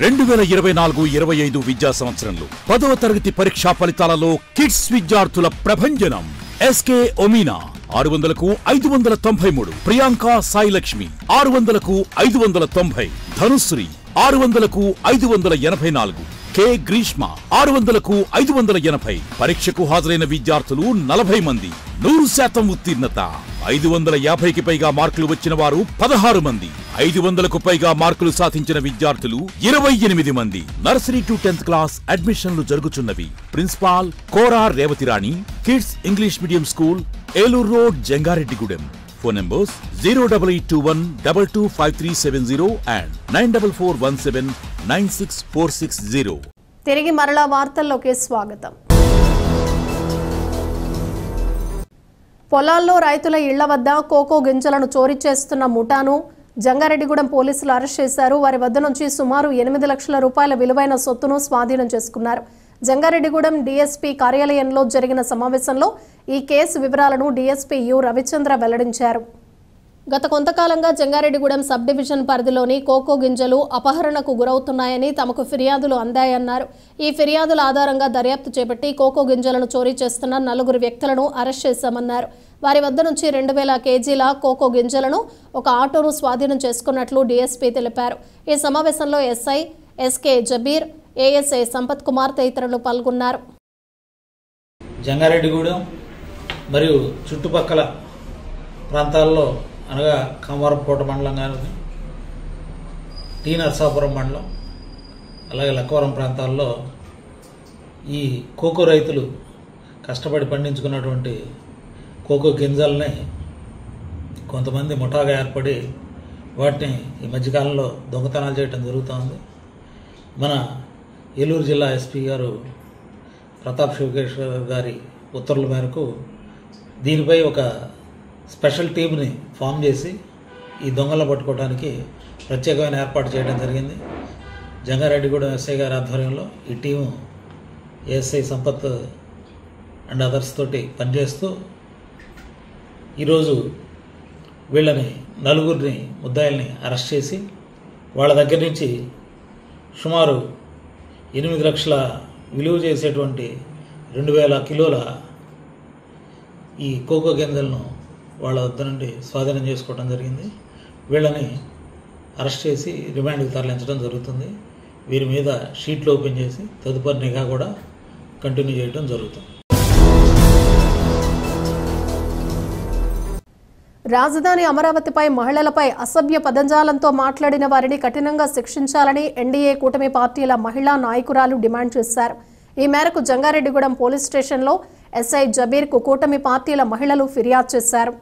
2024-25 విద్యా సంవత్సరంలో 10వ తరగతి పరీక్షా ఫలితాలలో కిడ్స్ విద్యార్థుల ప్రభంజనం. SK ఒమీనా 600కు 593, Priyanka Sai Lakshmi 600కు 590, Dhanushree 600కు 584, K Greeshma 600కు 580. పరీక్షకు హాజరైన విద్యార్థులు 40 మంది. 100% ఉత్తీర్ణత. 550కి పైగా మార్కులు వచ్చిన వారు 16 మంది. 500కు పైగా మార్కులు సాధించిన విద్యార్థులు 28 మంది. నర్సరీ టు 10th క్లాస్ అడ్మిషన్లు జరుగుతున్నవి. Principal Kora Revathirani, kids English medium school, Eluru road, Jangareddygudem. Phone numbers 08821225370 and 9441796460. తిరిగి మరలా వార్తల్లోకి స్వాగతం. పొలాల్లో రైతుల ఇళ్ల వద్ద కోకో గింజలను చోరీ చేస్తున్న ముఠాను జంగారెడ్డిగూడెం పోలీసులు అరెస్ట్ చేశారు. వారి వద్ద నుంచి సుమారు 8 లక్షల రూపాయల విలువైన సొత్తును స్వాధీనం చేసుకున్నారు. జంగారెడ్డిగూడెం డీఎస్పీ కార్యాలయంలో జరిగిన సమావేశంలో ఈ కేసు వివరాలను డీఎస్పీ యు రవిచంద్ర వెల్లడించారు. గత కొంతకాలంగా జంగారెడ్డిగూడెం సబ్ డివిజన్ పరిధిలోని కోకో గింజలు అపహరణకు గురవుతున్నాయని తమకు ఫిర్యాదులు అందాయన్నారు. ఈ ఫిర్యాదుల ఆధారంగా దర్యాప్తు చేపట్టి కోకో గింజలను చోరీ చేస్తున్న 4 వ్యక్తులను అరెస్ట్ చేశామన్నారు. వారి వద్ద నుంచి 2000 కేజీల కోకో గింజలను, ఒక ఆటోను స్వాధీనం చేసుకున్నట్లు డీఎస్పీ తెలిపారు. ఈ సమావేశంలో SI SK Jabir, ASI Sampath Kumar తదితరులు పాల్గొన్నారు. జంగారెడ్డిగూడెం మరియు చుట్టుపక్కల ప్రాంతాల్లో అనగా కామవరపుకోట మండలం కానీ టీ నరసాపురం మండలం అలాగే లక్కవరం ప్రాంతాల్లో ఈ కోకో రైతులు కష్టపడి పండించుకున్నటువంటి కోకో గింజల్ని కొంతమంది ముఠాగా ఏర్పడి వాటిని ఈ మధ్యకాలంలో దొంగతనాలు చేయడం జరుగుతోంది. మన ఏలూరు జిల్లా ఎస్పీ గారు ప్రతాప్ శివకేష్ గారి ఉత్తర్వుల మేరకు దీనిపై ఒక స్పెషల్ టీంని ఫామ్ చేసి ఈ దొంగలను పట్టుకోవడానికి ప్రత్యేకమైన ఏర్పాటు చేయడం జరిగింది. జంగారెడ్డిగూడెం ఎస్ఐ గారి ఆధ్వర్యంలో ఈ team ASI Sampath and others తోటి పనిచేస్తూ ఈరోజు వీళ్ళని నలుగురిని ముద్దాయిల్ని అరెస్ట్ చేసి వాళ్ళ దగ్గర నుంచి సుమారు 8 లక్షల విలువ చేసేటువంటి 2000 కిలోల ఈ కోకో గింజలను వాళ్ళ వద్ద నుండి స్వాధీనం చేసుకోవడం జరిగింది. వీళ్ళని అరెస్ట్ చేసి రిమాండ్కి తరలించడం జరుగుతుంది. వీరి మీద షీట్లు ఓపెన్ చేసి తదుపరి నిఘా కూడా కంటిన్యూ చేయడం జరుగుతుంది. రాజధాని అమరావతిపై మహిళలపై అసభ్య పదజాలంతో మాట్లాడిన వారిని కఠినంగా శిక్షించాలని ఎన్డీఏ కూటమి పార్టీల మహిళా నాయకురాలు డిమాండ్ చేశారు. ఈ మేరకు జంగారెడ్డిగూడెం పోలీస్ స్టేషన్లో ఎస్ఐ జబీర్కు కూటమి పార్టీల మహిళలు ఫిర్యాదు చేశారు.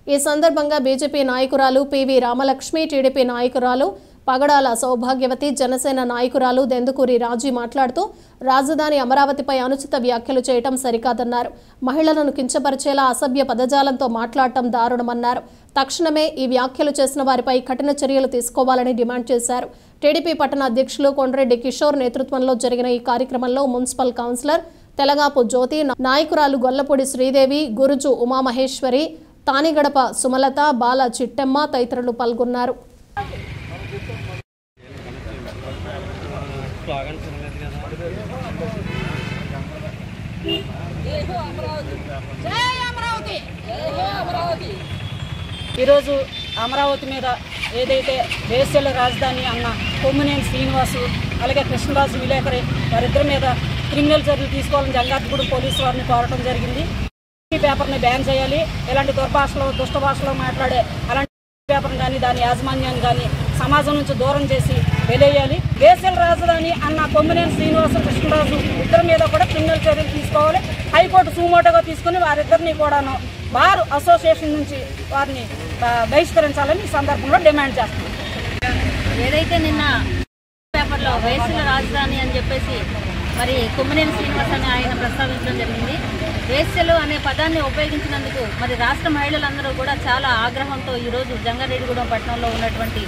ఈ సందర్భంగా బీజేపీ నాయకురాలు పివి రామలక్ష్మి, టీడీపీ నాయకురాలు పగడాల సౌభాగ్యవతి, జనసేన నాయకురాలు దెందుకూరి రాజీ మాట్లాడుతూ రాజధాని అమరావతిపై అనుచిత వ్యాఖ్యలు చేయటం సరికాదన్నారు. మహిళలను కించపరిచేలా అసభ్య పదజాలంతో మాట్లాడటం దారుణమన్నారు. తక్షణమే ఈ వ్యాఖ్యలు చేసిన వారిపై కఠిన చర్యలు తీసుకోవాలని డిమాండ్ చేశారు. టీడీపీ పట్టణ అధ్యక్షులు కొండ్రెడ్డి కిషోర్ నేతృత్వంలో జరిగిన ఈ కార్యక్రమంలో మున్సిపల్ కౌన్సిలర్ తెలగాపు జ్యోతి, నాయకురాలు గొల్లపూడి శ్రీదేవి, గురుజు ఉమామహేశ్వరి, తానిగడప సుమలత, బాల చిట్టెమ్మ తదితరులు పాల్గొన్నారు. ఈరోజు అమరావతి మీద ఏదైతే వేశ్యల రాజధాని అన్న కొమ్మినేని శ్రీనివాసు అలాగే కృష్ణరాజు విలేకరి వారిద్దరి మీద క్రిమినల్ చర్యలు తీసుకోవాలని జంగారెడ్డిగూడెం పోలీసు వారిని కోరటం జరిగింది. ఈ పేపర్ని బ్యాన్ చేయాలి. ఇలాంటి దుర్భాషలో దుష్ట భాషలో మాట్లాడే అలాంటి పేపర్ని కానీ దాని యాజమాన్యాన్ని కానీ సమాజం నుంచి దూరం చేసి వెలేయాలి. వేశ్యల రాజధాని అన్న కొమ్మినేని శ్రీనివాసు కృష్ణరాజు ఇద్దరి మీద కూడా క్రిమినల్ చర్యలు తీసుకోవాలి. హైకోర్టు సుమోటోగా తీసుకుని వారిద్దరిని కూడాను బార్ అసోసియేషన్ నుంచి వారిని బహిష్కరించాలని ఈ సందర్భంలో డిమాండ్ చేస్తున్నాం. ఏదైతే నిన్న పేపర్లో వేశ్యల రాజధాని అని చెప్పేసి మరి కొమ్మినేని శ్రీనివాస్ అని ఆయన ప్రస్తావించడం జరిగింది. వేశ్యలు అనే పదాన్ని ఉపయోగించినందుకు మరి రాష్ట్ర మహిళలందరూ కూడా చాలా ఆగ్రహంతో ఈరోజు జంగారెడ్డిగూడెం పట్టణంలో ఉన్నటువంటి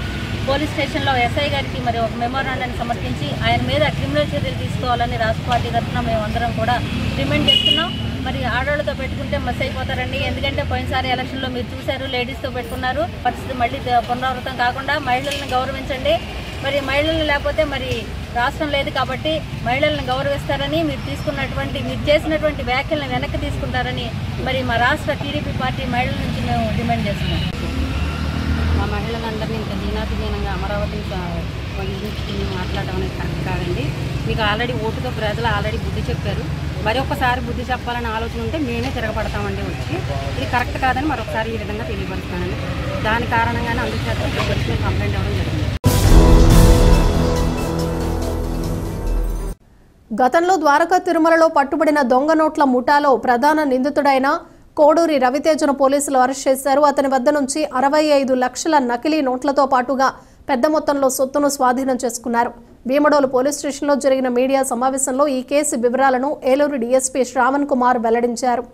పోలీస్ స్టేషన్లో ఎస్ఐ గారికి మరి ఒక మెమోరాండాన్ని సమర్పించి ఆయన మీద క్రిమినల్ చర్యలు తీసుకోవాలని రాష్ట్ర పార్టీ తరఫున మేమందరం కూడా డిమాండ్ చేస్తున్నాం. మరి ఆడవాళ్ళతో పెట్టుకుంటే మస్ అయిపోతారండి. ఎందుకంటే పోయినసారి ఎలక్షన్లో మీరు చూశారు, లేడీస్తో పెట్టుకున్నారు. పరిస్థితి మళ్ళీ పునరావృతం కాకుండా మహిళలను గౌరవించండి. మరి మహిళలను లేకపోతే మరి రాష్ట్రం లేదు కాబట్టి మహిళలను గౌరవిస్తారని మీరు చేసినటువంటి వ్యాఖ్యలను వెనక్కి తీసుకుంటారని మరి మా రాష్ట్ర టీడీపీ పార్టీ మహిళల నుంచి మేము డిమాండ్ చేస్తున్నాం. మా మహిళలందరినీ ఇంత దీనాతిహీనంగా అమరావతిని వదిలించుకుని మాట్లాడడం అనేది కరెక్ట్ కాదండి. మీకు ఆల్రెడీ ఓటుతో ప్రజలు ఆల్రెడీ బుద్ధి చెప్పారు. మరొకసారి బుద్ధి చెప్పాలని ఆలోచన ఉంటే మేమే తిరగబడతామండి వచ్చి. ఇది కరెక్ట్ కాదని మరొకసారి ఈ విధంగా తెలియపరుస్తానండి. దాని కారణంగానే అందుచేత పోలీసులు కంప్లైంట్ ఇవ్వడం జరిగింది. గతంలో ద్వారకా తిరుమలలో పట్టుబడిన దొంగ నోట్ల ముఠాలో ప్రధాన నిందితుడైన కోడూరి రవితేజను పోలీసులు అరెస్ట్ చేశారు. అతని వద్ద నుంచి 65 లక్షల నకిలీ నోట్లతో పాటుగా పెద్ద మొత్తంలో సొత్తును స్వాధీనం చేసుకున్నారు. భీమడోలు పోలీస్ స్టేషన్లో జరిగిన మీడియా సమావేశంలో ఈ కేసు వివరాలను ఏలూరు డీఎస్పీ శ్రావణ్ కుమార్ వెల్లడించారు.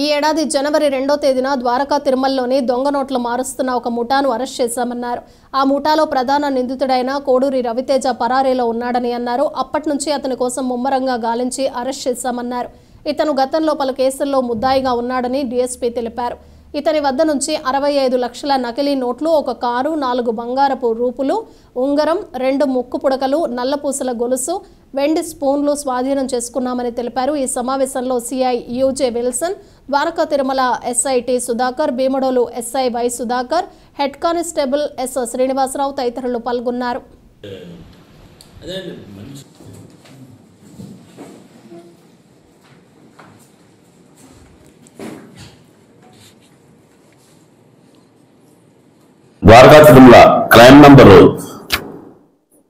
ఈ ఏడాది జనవరి 2వ తేదీన ద్వారకా తిరుమలలోని దొంగ నోట్లు మారుస్తున్న ఒక ముఠాను అరెస్ట్ చేశామన్నారు. ఆ ముఠాలో ప్రధాన నిందితుడైన కోడూరి రవితేజ పరారీలో ఉన్నాడని అన్నారు. అప్పటి నుంచి అతని కోసం ముమ్మరంగా గాలించి అరెస్ట్ చేశామన్నారు. ఇతను గతంలో పలు కేసుల్లో ముద్దాయిగా ఉన్నాడని డీఎస్పీ తెలిపారు. ఇతని వద్ద నుంచి 65 లక్షల నకిలీ నోట్లు, ఒక కారు, 4 బంగారపు రూపులు, ఉంగరం, 2 ముక్కు పుడకలు, నల్లపూసల గొలుసు, వెండి స్పూన్లు స్వాధీనం చేసుకున్నామని తెలిపారు. ఈ సమావేశంలో CI U J Wilson, Dwaraka Tirumala SI T Sudhakar, Bhimadolu SI Y Sudhakar, head constable S Srinivasarao తదితరులు పాల్గొన్నారు. ద్వారకా తిరుమల క్రైమ్ నంబరు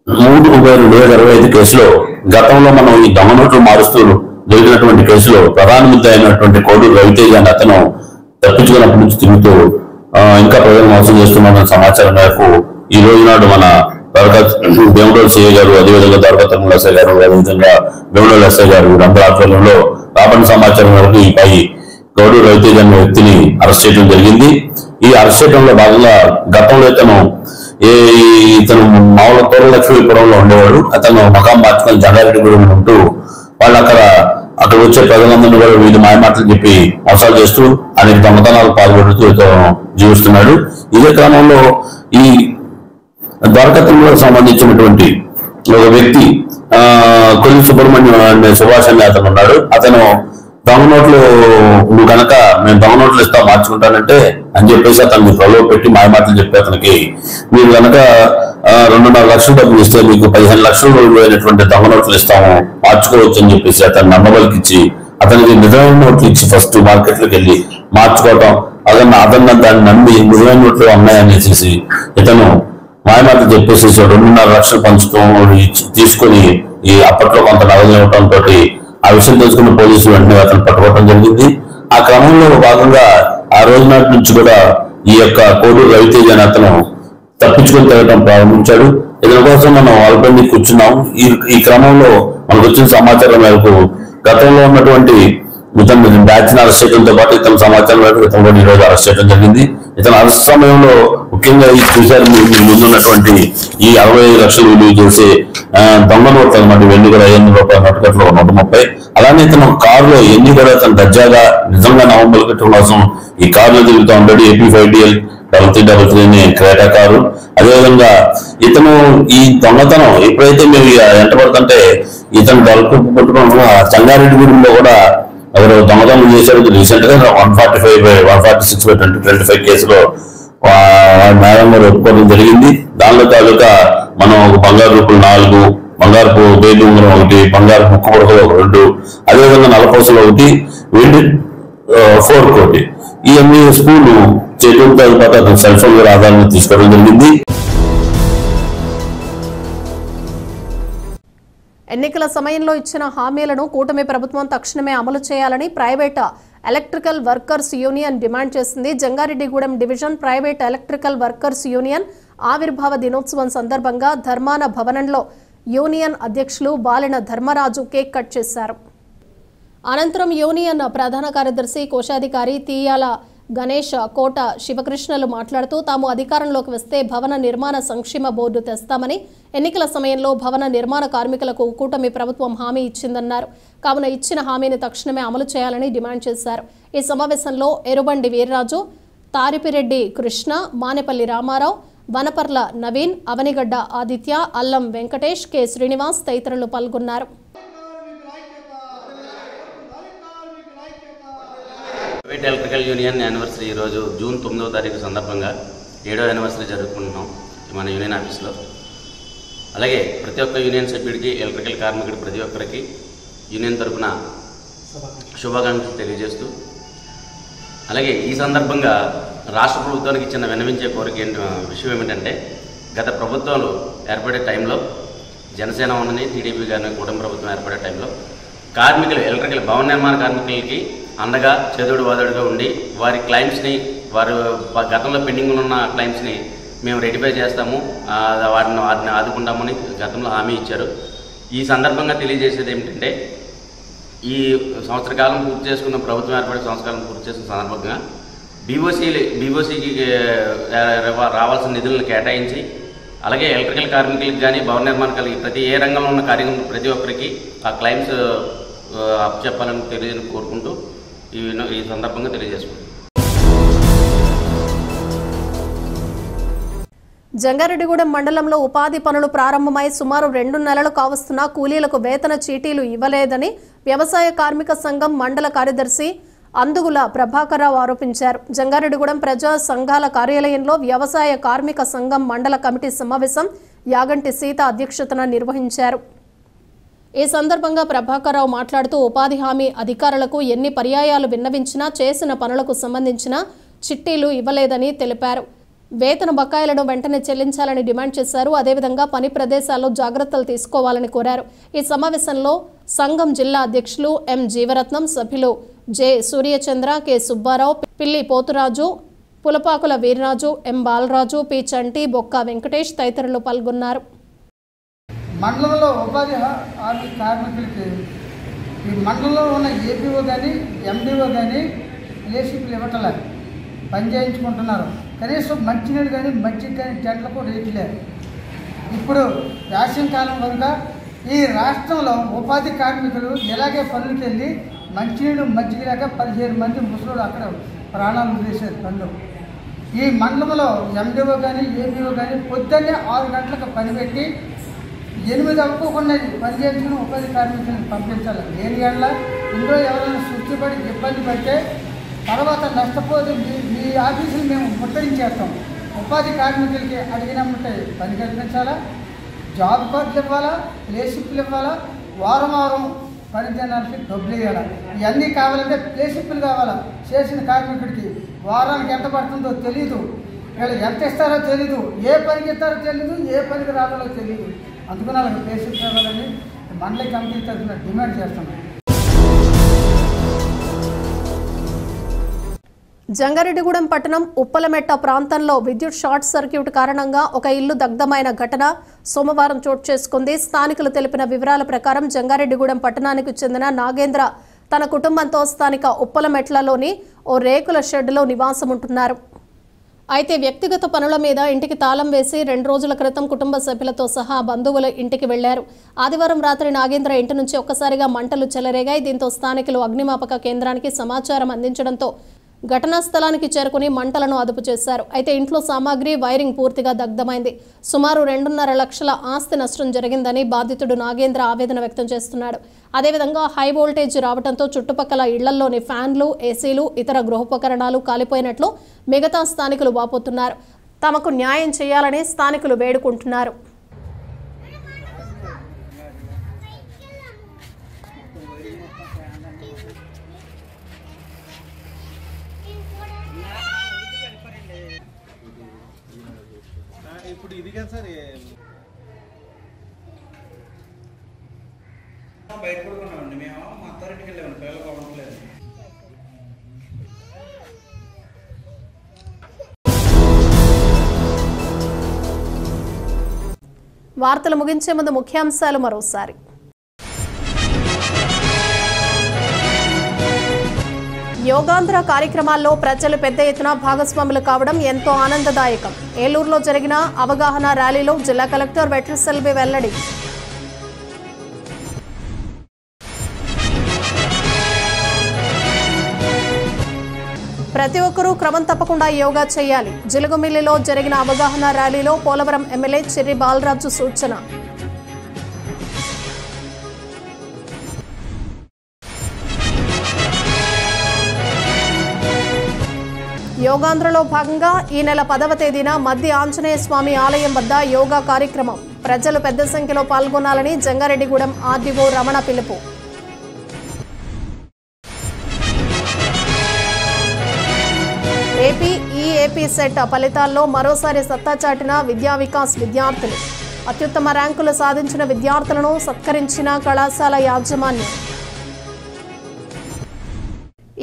3/2025 కేసులో గతంలో మనం ఈ దొంగ నోట్లు మారుస్తూ జరిగినటువంటి కేసులో ప్రధాన ముద్ద అయినటువంటి కోడూరు రవితేజ అని అతను తప్పించుకున్నప్పటి నుంచి తిరుగుతూ ఇంకా ప్రజలు మోసం చేస్తున్నారన్న సమాచారం మేరకు ఈ రోజు నాడు మన భీమడోలు సిఐ గారు, అదేవిధంగా ద్వారకా తిరుమల ఎస్ఐ గారు, అదేవిధంగా భీమడోలు ఎస్ఐ గారు వీరందరూ ఆధ్వర్యంలో రాబడిన సమాచారం మేరకు ఈ పై కోడూరు రవితేజ అనే వ్యక్తిని అరెస్ట్ చేయడం జరిగింది. ఈ అరెస్ట్ చేయడంలో భాగంగా గతంలో ఇతను మామూలు తోరలక్ష్మీపురంలో ఉండేవాడు. అతను మకాం మార్చుకొని జంగారెడ్డిగూడెం ఉంటూ వాళ్ళు అక్కడ వచ్చే ప్రజలందరినీ కూడా వీళ్ళు మాయమాటలు చెప్పి మోసాలు చేస్తూ అనేక దొంగతనాలు పాల్గొడుతూ ఇతను జీవిస్తున్నాడు. ఇదే క్రమంలో ఈ ద్వారకా తిరుమలకు సంబంధించినటువంటి ఒక వ్యక్తి కొల్లి సుబ్రహ్మణ్యం అనే సుభాష్ అనే అతను ఉన్నాడు. అతను దొంగ నోట్లు నువ్వు కనుక మేము దొంగ నోట్లు ఇస్తాం మార్చుకుంటానంటే అని చెప్పేసి అతన్ని ప్రలోభ పెట్టి మాయమాటలు చెప్పి అతనికి మీరు కనుక 2.5 లక్షల డబ్బులు ఇస్తే మీకు 15 లక్షల అయినటువంటి దొంగ నోట్లు ఇస్తాము మార్చుకోవచ్చు అని చెప్పేసి అతను నమ్మబలికిచ్చి అతనికి నిజమైన నోట్లు ఇచ్చి ఫస్ట్ మార్కెట్లోకి వెళ్ళి మార్చుకోవటం అతను దాన్ని నమ్మి నిజమైన నోట్లు ఉన్నాయనేసి ఇతను మాయమాటలు చెప్పేసి 2.5 లక్షలు తీసుకొని ఈ అప్పట్లో కొంత నగదు ఇవ్వడంతో ఆ విషయం తెలుసుకున్న పోలీసులు వెంటనే అతను పట్టుకోవడం జరిగింది. ఆ క్రమంలో భాగంగా ఆ రోజు నాటి నుంచి కూడా ఈ యొక్క కోడూరు రవితేజ అని అతను తప్పించుకొని తిరగటం ప్రారంభించాడు. ఇతని కోసం మనం వాళ్ళపై కూర్చున్నాం. ఈ క్రమంలో మనకు వచ్చిన సమాచారం మేరకు గతంలో ఉన్నటువంటి ఇతను బ్యాచ్ అరెస్ట్ చేయడంతో పాటు ఇతని సమాచారం మేరకు ఇతను కూడా ఈ రోజు అరెస్ట్ చేయడం జరిగింది. ఇతను అరెస్ట్ సమయంలో ముఖ్యంగా ఈ చూశారు ముందున్నటువంటి ఈ 65 లక్షలు విలువ చేసే దొంగ నోట్లు అనమాట. వెండి కూడా 500 రూపాయల నోటుకట్లో 130. అలానే ఇతను కారులో ఎన్ని కూడా ఇతను దర్జాగా నిజంగా నవంబర్ కట్టడం కోసం ఈ కారులో తిరుగుతూ ఉంటాడు. AP5DL 3333 అనే క్రేటా కారు. అదేవిధంగా ఇతను ఈ దొంగతనం ఎప్పుడైతే మేము ఎంటబడుతుంటే ఇతను పట్టుకున్న జంగారెడ్డిగూడెంలో కూడా ఎవరు దొంగతనం చేశారు. రీసెంట్ గా 146/2025 కేసులో నేరం కూడా ఒప్పుకోవడం జరిగింది. దానిలో తాలూకా మనం ఒక బంగారు రూపులు 4, బంగారు బేబీ ఉంగరం 1, బంగారు ముక్కు పొడకలు 2, అదేవిధంగా నలపూసలు 1, వెండి 4 కోటి ఈ అన్ని స్కూలు చేయడంతో పాటు అతను సెల్ ఫోన్ కూడా ఆధారంగా తీసుకోవడం జరిగింది. ఎన్నికల సమయంలో ఇచ్చిన హామీలను కూటమి ప్రభుత్వం తక్షణమే అమలు చేయాలని private electrical workers union demand చేసింది. Jangareddygudem division private electrical workers union ఆవిర్భావ దినోత్సవం సందర్భంగా ధర్మాన భవనంలో యూనియన్ అధ్యక్షులు బాలిన ధర్మరాజు కేక్ కట్ చేశారు. అనంతరం యూనియన్ ప్రధాన కార్యదర్శి కోశాధికారి తీయాల గణేష్, కోట శివకృష్ణలు మాట్లాడుతూ తాము అధికారంలోకి వస్తే భవన నిర్మాణ సంక్షేమ బోర్డు తెస్తామని, ఎన్నికల సమయంలో భవన నిర్మాణ కార్మికులకు కూటమి ప్రభుత్వం హామీ ఇచ్చిందన్నారు. కావున ఇచ్చిన హామీని తక్షణమే అమలు చేయాలని డిమాండ్ చేశారు. ఈ సమావేశంలో ఎరుబండి వీర్రాజు, తారిపిరెడ్డి కృష్ణ, మానేపల్లి రామారావు, వనపర్ల నవీన్, అవనిగడ్డ ఆదిత్య, అల్లం వెంకటేష్, కె శ్రీనివాస్ తదితరులు పాల్గొన్నారు. ప్రైవేట్ ఎలక్ట్రికల్ యూనియన్ యానివర్సరీ ఈరోజు జూన్ 9వ తారీఖు సందర్భంగా 7వ యానివర్సరీ జరుపుకుంటున్నాం మన యూనియన్ ఆఫీస్లో. అలాగే ప్రతి ఒక్క యూనియన్ సభ్యుడికి, ఎలక్ట్రికల్ కార్మికుడి ప్రతి ఒక్కరికి యూనియన్ తరఫున శుభాకాంక్షలు తెలియజేస్తూ, అలాగే ఈ సందర్భంగా రాష్ట్ర ప్రభుత్వానికి చిన్న విన్నవించే కోరిక విషయం ఏమిటంటే, గత ప్రభుత్వాలు ఏర్పడే టైంలో జనసేన ఉన్నని, టీడీపీ గారిని కూటమి ప్రభుత్వం ఏర్పడే టైంలో కార్మికులు, ఎలక్ట్రికల్ భవన నిర్మాణ కార్మికులకి అండగా చేదోడు వాదోడుగా ఉండి వారి క్లైమ్స్ని, వారు గతంలో పెండింగ్ ఉన్న క్లైమ్స్ని మేము రెటిఫై చేస్తాము, వాటిని ఆదుకుంటామని గతంలో హామీ ఇచ్చారు. ఈ సందర్భంగా తెలియజేసేది ఏమిటంటే, ఈ సంవత్సర కాలం పూర్తి చేసుకున్న ప్రభుత్వం ఏర్పడే సంవత్సరాలను పూర్తి చేసుకున్న సందర్భంగా బీఓసీకి రావాల్సిన నిధులను కేటాయించి, అలాగే ఎలక్ట్రికల్ కార్మికులకు కానీ, భవన నిర్మాణ కార్మికులకి, ప్రతి ఏ రంగంలో ఉన్న కార్యక్రమం ప్రతి ఒక్కరికి ఆ క్లైమ్స్ అప్పచెప్పాలని కోరుకుంటూ ఈ సందర్భంగా తెలియజేసుకుంటాం. జంగారెడ్డిగూడెం మండలంలో ఉపాధి పనులు ప్రారంభమై సుమారు 2 నెలలు కావస్తున్నా కూలీలకు వేతన చీటీలు ఇవ్వలేదని వ్యవసాయ కార్మిక సంఘం మండల కార్యదర్శి అందుగుల ప్రభాకరరావు ఆరోపించారు. జంగారెడ్డిగూడెం ప్రజా సంఘాల కార్యాలయంలో వ్యవసాయ కార్మిక సంఘం మండల కమిటీ సమావేశం యాగంటి సీత అధ్యక్షతన నిర్వహించారు. ఈ సందర్భంగా ప్రభాకరరావు మాట్లాడుతూ, ఉపాధి హామీ అధికారులకు ఎన్ని పర్యాయాలు విన్నవించినా చేసిన పనులకు సంబంధించిన చిట్టీలు ఇవ్వలేదని తెలిపారు. వేతన బకాయిలను వెంటనే చెల్లించాలని డిమాండ్ చేశారు. అదేవిధంగా పని ప్రదేశాల్లో జాగ్రత్తలు తీసుకోవాలని కోరారు. ఈ సమావేశంలో సంఘం జిల్లా అధ్యక్షులు ఎం జీవరత్నం, సభ్యులు జె సూర్యచంద్ర, కె సుబ్బారావు, పిల్లి పోతురాజు, పులపాకుల వీర్రాజు, ఎం బాలరాజు, పి చంటి, బొక్క వెంకటేష్ తదితరులు పాల్గొన్నారు. మండలంలో ఉపాధి హామీ కార్మికులకి ఈ మండలంలో ఉన్న ఏపీఓ కానీ ఎండిఓ కానీ లేషిప్లు ఇవ్వటలే, పని చేయించుకుంటున్నారు. కనీసం మంచినీళ్ళు కానీ మజ్జిగ కానీ టెంట్లకు రేట్లు లేదు. ఇప్పుడు వేసవి కాలం కనుక ఈ రాష్ట్రంలో ఉపాధి కార్మికులు ఇలాగే పనులకు వెళ్ళి మంచినీళ్ళు మజ్జిగ లేక 17 మంది ముసలు అక్కడ ప్రాణాలు వదిలేశారు పనులు. ఈ మండలంలో ఎండిఓ కానీ ఏపీఓ కానీ పొద్దున్నే 6 గంటలకు పని పెట్టి 8 అవ్వకుండా పని చేయించుకుని ఉపాధి కార్మికులను పంపించాలి. దేని వల్ల ఇందులో ఎవరైనా సృష్టిపడి ఇబ్బంది పడితే తర్వాత నష్టపోతే మీ ఆఫీసులు మేము ముట్టడించేస్తాం. ఉపాధి కార్మికులకి అడిగినమ్మంటే పని కల్పించాలా, జాబ్ కార్డులు ఇవ్వాలా, ప్లేషిప్లు ఇవ్వాలా, వారం పని దినాలకి డబ్బులు ఇవ్వాలా. ఇవన్నీ కావాలంటే ప్లేషిప్లు కావాలా. చేసిన కార్మికుడికి వారానికి ఎంత పడుతుందో తెలీదు, వీళ్ళు ఎంత ఇస్తారో తెలీదు, ఏ పనికి ఇస్తారో తెలీదు, ఏ పనికి రావాలో తెలీదు. అందుకని వాళ్ళకి ప్లేషిప్ కావాలని మండలి కమిటీ తరఫున డిమాండ్ చేస్తున్నాం. జంగారెడ్డిగూడెం పట్టణం ఉప్పలమెట్ట ప్రాంతంలో విద్యుత్ షార్ట్ సర్క్యూట్ కారణంగా ఒక ఇల్లు దగ్ధమైన ఘటన సోమవారం చోటు చేసుకుంది. స్థానికులు తెలిపిన వివరాల ప్రకారం జంగారెడ్డిగూడెం పట్టణానికి చెందిన నాగేంద్ర తన కుటుంబంతో స్థానిక ఉప్పలమెట్లలోని ఓ రేకుల షెడ్లో నివాసం ఉంటున్నారు. అయితే వ్యక్తిగత పనుల మీద ఇంటికి తాళం వేసి 2 రోజుల క్రితం కుటుంబ సభ్యులతో సహా బంధువుల ఇంటికి వెళ్లారు. ఆదివారం రాత్రి నాగేంద్ర ఇంటి నుంచి ఒక్కసారిగా మంటలు చెలరేగాయి. దీంతో స్థానికులు అగ్నిమాపక కేంద్రానికి సమాచారం అందించడంతో ఘటనా స్థలానికి చేరుకుని మంటలను అదుపు చేశారు. అయితే ఇంట్లో సామాగ్రి, వైరింగ్ పూర్తిగా దగ్ధమైంది. సుమారు 2.5 లక్షల ఆస్తి నష్టం జరిగిందని బాధితుడు నాగేంద్ర ఆవేదన వ్యక్తం చేస్తున్నాడు. అదేవిధంగా హై వోల్టేజ్ రావడంతో చుట్టుపక్కల ఇళ్లలోని ఫ్యాన్లు, ఏసీలు, ఇతర గృహోపకరణాలు కాలిపోయినట్లు మిగతా స్థానికులు వాపోతున్నారు. తమకు న్యాయం చేయాలని స్థానికులు వేడుకుంటున్నారు. ఇప్పుడు ఇది కదా సార్ బయట పడుకున్నామండి. మేము మా అత్తారింటికి వెళ్ళామండి, పిల్లలు బాగుంటలేదు. వార్తలు ముగించే ముందు ముఖ్యాంశాలు మరోసారి. యోగాంధ్ర కార్యక్రమాల్లో ప్రజలు పెద్ద ఎత్తున భాగస్వాములు కావడం ఎంతో ఆనందదాయకం. ఏలూరులో జరిగిన అవగాహన ర్యాలీలో జిల్లా కలెక్టర్ వెట్రిసెల్వి వెల్లడి. ప్రతి ఒక్కరూ క్రమం తప్పకుండా యోగా చేయాలి. జిలుగుమిల్లిలో జరిగిన అవగాహన ర్యాలీలో పోలవరం ఎమ్మెల్యే చెర్రి బాలరాజు సూచన. యోగాంధ్రలో భాగంగా ఈ నెల 10వ తేదీన మద్ది ఆంజనేయ స్వామి ఆలయం వద్ద యోగా కార్యక్రమం. ప్రజలు పెద్ద సంఖ్యలో పాల్గొనాలని జంగారెడ్డిగూడెం ఆర్డీఓ రమణ పిలుపు. ఏపీ సెట్ ఫలితాల్లో మరోసారి సత్తా చాటిన విద్యా వికాస్ విద్యార్థులు. అత్యుత్తమ ర్యాంకులు సాధించిన విద్యార్థులను సత్కరించిన కళాశాల యాజమాన్యం.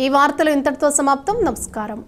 ఈ వార్తలు ఇంతటితో సమాప్తం. నమస్కారం.